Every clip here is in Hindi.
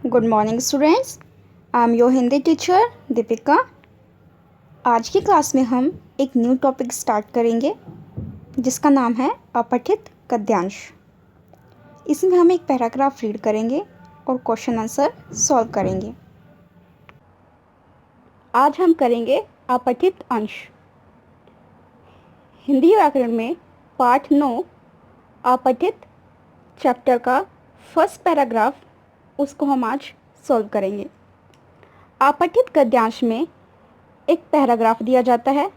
Good morning students. I am your Hindi teacher Deepika. आज की क्लास में हम एक न्यू टॉपिक स्टार्ट करेंगे जिसका नाम है अपठित गद्यांश। इसमें हम एक पैराग्राफ रीड करेंगे और क्वेश्चन आंसर सॉल्व करेंगे। आज हम करेंगे अपठित अंश। हिंदी व्याकरण में पाठ 9 अपठित चैप्टर का फर्स्ट पैराग्राफ, उसको हम आज सॉल्व करेंगे। अपठित गद्यांश में एक पैराग्राफ दिया जाता है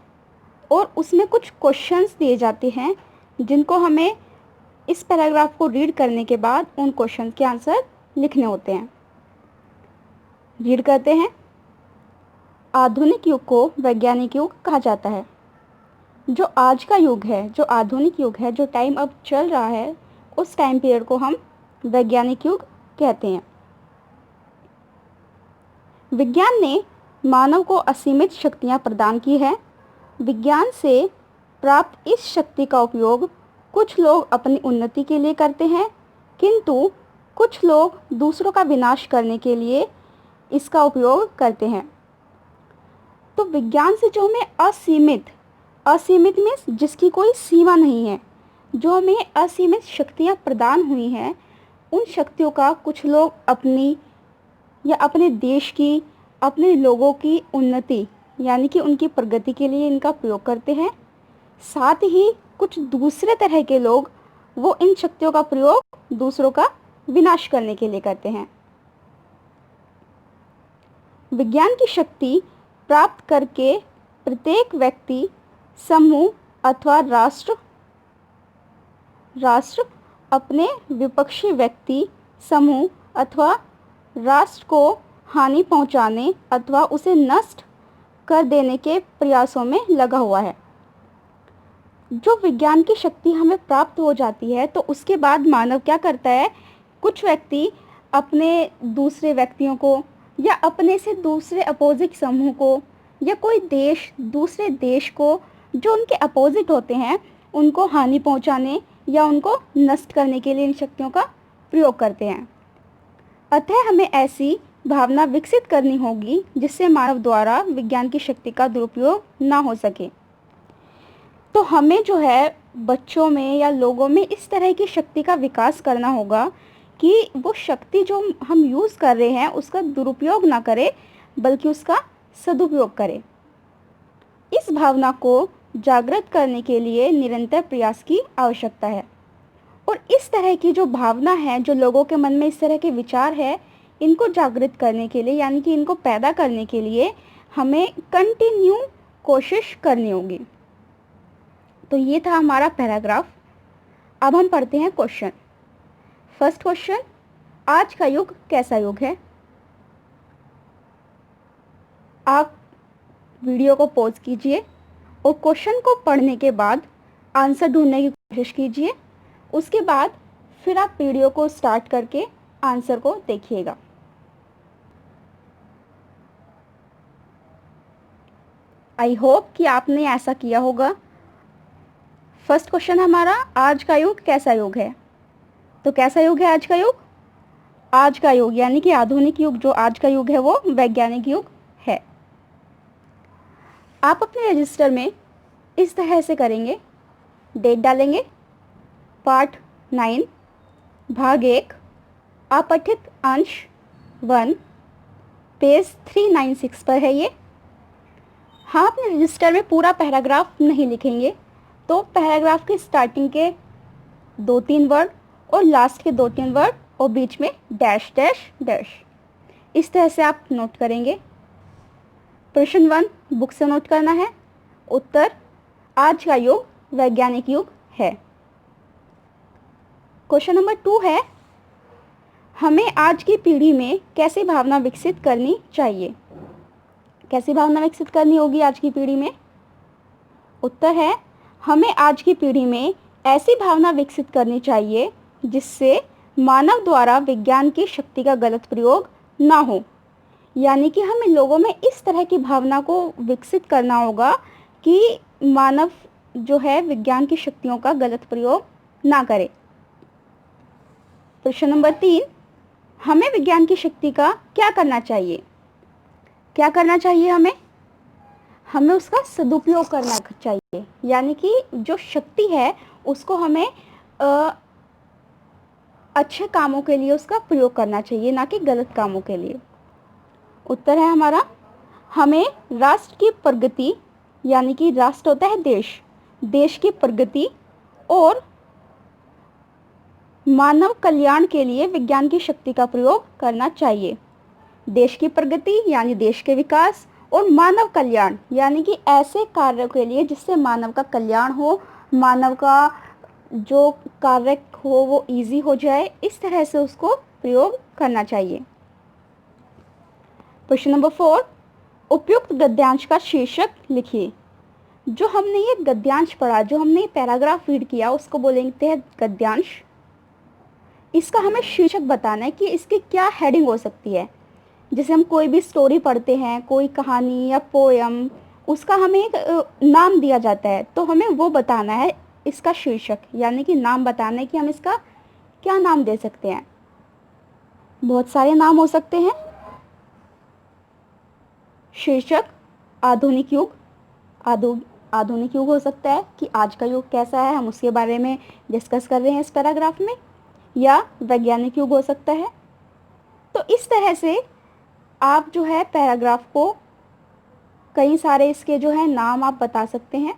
और उसमें कुछ क्वेश्चंस दिए जाते हैं जिनको हमें इस पैराग्राफ को रीड करने के बाद उन क्वेश्चन के आंसर लिखने होते हैं। रीड करते हैं। आधुनिक युग को वैज्ञानिक युग कहा जाता है। जो आज का युग है, जो आधुनिक युग है, जो टाइम अब चल रहा है, उस टाइम पीरियड को हम वैज्ञानिक युग कहते हैं। विज्ञान ने मानव को असीमित शक्तियाँ प्रदान की है। विज्ञान से प्राप्त इस शक्ति का उपयोग कुछ लोग अपनी उन्नति के लिए करते हैं, किंतु कुछ लोग दूसरों का विनाश करने के लिए इसका उपयोग करते हैं। तो विज्ञान से जो हमें असीमित मीन्स जिसकी कोई सीमा नहीं है, जो हमें असीमित शक्तियाँ प्रदान हुई हैं, उन शक्तियों का कुछ लोग अपनी या अपने देश की, अपने लोगों की उन्नति यानी कि उनकी प्रगति के लिए इनका प्रयोग करते हैं। साथ ही कुछ दूसरे तरह के लोग वो इन शक्तियों का प्रयोग दूसरों का विनाश करने के लिए करते हैं। विज्ञान की शक्ति प्राप्त करके प्रत्येक व्यक्ति, समूह अथवा राष्ट्र अपने विपक्षी व्यक्ति, समूह अथवा राष्ट्र को हानि पहुंचाने अथवा उसे नष्ट कर देने के प्रयासों में लगा हुआ है। जो विज्ञान की शक्ति हमें प्राप्त हो जाती है तो उसके बाद मानव क्या करता है, कुछ व्यक्ति अपने दूसरे व्यक्तियों को या अपने से दूसरे अपोजिट समूह को या कोई देश दूसरे देश को जो उनके अपोजिट होते हैं उनको हानि पहुंचाने या उनको नष्ट करने के लिए इन शक्तियों का प्रयोग करते हैं। अतः हमें ऐसी भावना विकसित करनी होगी जिससे मानव द्वारा विज्ञान की शक्ति का दुरुपयोग ना हो सके। तो हमें जो है बच्चों में या लोगों में इस तरह की शक्ति का विकास करना होगा कि वो शक्ति जो हम यूज़ कर रहे हैं उसका दुरुपयोग ना करें बल्कि उसका सदुपयोग करें। इस भावना को जागृत करने के लिए निरंतर प्रयास की आवश्यकता है। और इस तरह की जो भावना है, जो लोगों के मन में इस तरह के विचार है, इनको जागृत करने के लिए यानी कि इनको पैदा करने के लिए हमें कंटिन्यू कोशिश करनी होगी। तो ये था हमारा पैराग्राफ। अब हम पढ़ते हैं क्वेश्चन। फर्स्ट क्वेश्चन, आज का युग कैसा युग है? आप वीडियो को पॉज कीजिए और क्वेश्चन को पढ़ने के बाद आंसर ढूंढने की कोशिश कीजिए। उसके बाद फिर आप वीडियो को स्टार्ट करके आंसर को देखिएगा। आई होप कि आपने ऐसा किया होगा। फर्स्ट क्वेश्चन हमारा, आज का युग कैसा युग है? तो कैसा युग है आज का युग? आज का युग यानी कि आधुनिक युग, जो आज का युग है वो वैज्ञानिक युग है। आप अपने रजिस्टर में इस तरह से करेंगे, डेट डालेंगे, पार्ट 9 भाग 1 अपठित अंश 1, पेज 396 पर है ये। हाँ, अपने रजिस्टर में पूरा पैराग्राफ नहीं लिखेंगे, तो पैराग्राफ के स्टार्टिंग के 2-3 वर्ड और लास्ट के 2-3 वर्ड और बीच में डैश डैश डैश, इस तरह से आप नोट करेंगे। प्रश्न 1 बुक से नोट करना है। उत्तर, आज का युग वैज्ञानिक युग है। क्वेश्चन नंबर 2 है, हमें आज की पीढ़ी में कैसी भावना विकसित करनी चाहिए? कैसी भावना विकसित करनी होगी आज की पीढ़ी में? उत्तर है, हमें आज की पीढ़ी में ऐसी भावना विकसित करनी चाहिए जिससे मानव द्वारा विज्ञान की शक्ति का गलत प्रयोग ना हो। यानी कि हमें लोगों में इस तरह की भावना को विकसित करना होगा कि मानव जो है विज्ञान की शक्तियों का गलत प्रयोग ना करे। प्रश्न नंबर 3, हमें विज्ञान की शक्ति का क्या करना चाहिए? क्या करना चाहिए हमें? हमें उसका सदुपयोग करना चाहिए, यानी कि जो शक्ति है उसको हमें अच्छे कामों के लिए उसका प्रयोग करना चाहिए, ना कि गलत कामों के लिए। उत्तर है हमारा, हमें राष्ट्र की प्रगति, यानी कि राष्ट्र होता है देश, देश की प्रगति और मानव कल्याण के लिए विज्ञान की शक्ति का प्रयोग करना चाहिए। देश की प्रगति यानी देश के विकास, और मानव कल्याण यानी कि ऐसे कार्यों के लिए जिससे मानव का कल्याण हो, मानव का जो कार्य हो वो इजी हो जाए, इस तरह से उसको प्रयोग करना चाहिए। प्रश्न नंबर 4, उपयुक्त गद्यांश का शीर्षक लिखिए। जो हमने ये गद्यांश पढ़ा, जो हमने ये पैराग्राफ रीड किया, उसको बोलते हैं गद्यांश। इसका हमें शीर्षक बताना है कि इसकी क्या हेडिंग हो सकती है। जैसे हम कोई भी स्टोरी पढ़ते हैं, कोई कहानी या पोयम, उसका हमें एक नाम दिया जाता है, तो हमें वो बताना है इसका शीर्षक, यानी कि नाम बताना है कि हम इसका क्या नाम दे सकते हैं। बहुत सारे नाम हो सकते हैं। शीर्षक आधुनिक युग, आधुनिक युग हो सकता है कि आज का युग कैसा है, हम उसके बारे में डिस्कस कर रहे हैं इस पैराग्राफ में, या वैज्ञानिक युग हो सकता है। तो इस तरह से आप जो है पैराग्राफ को कई सारे इसके जो है नाम आप बता सकते हैं।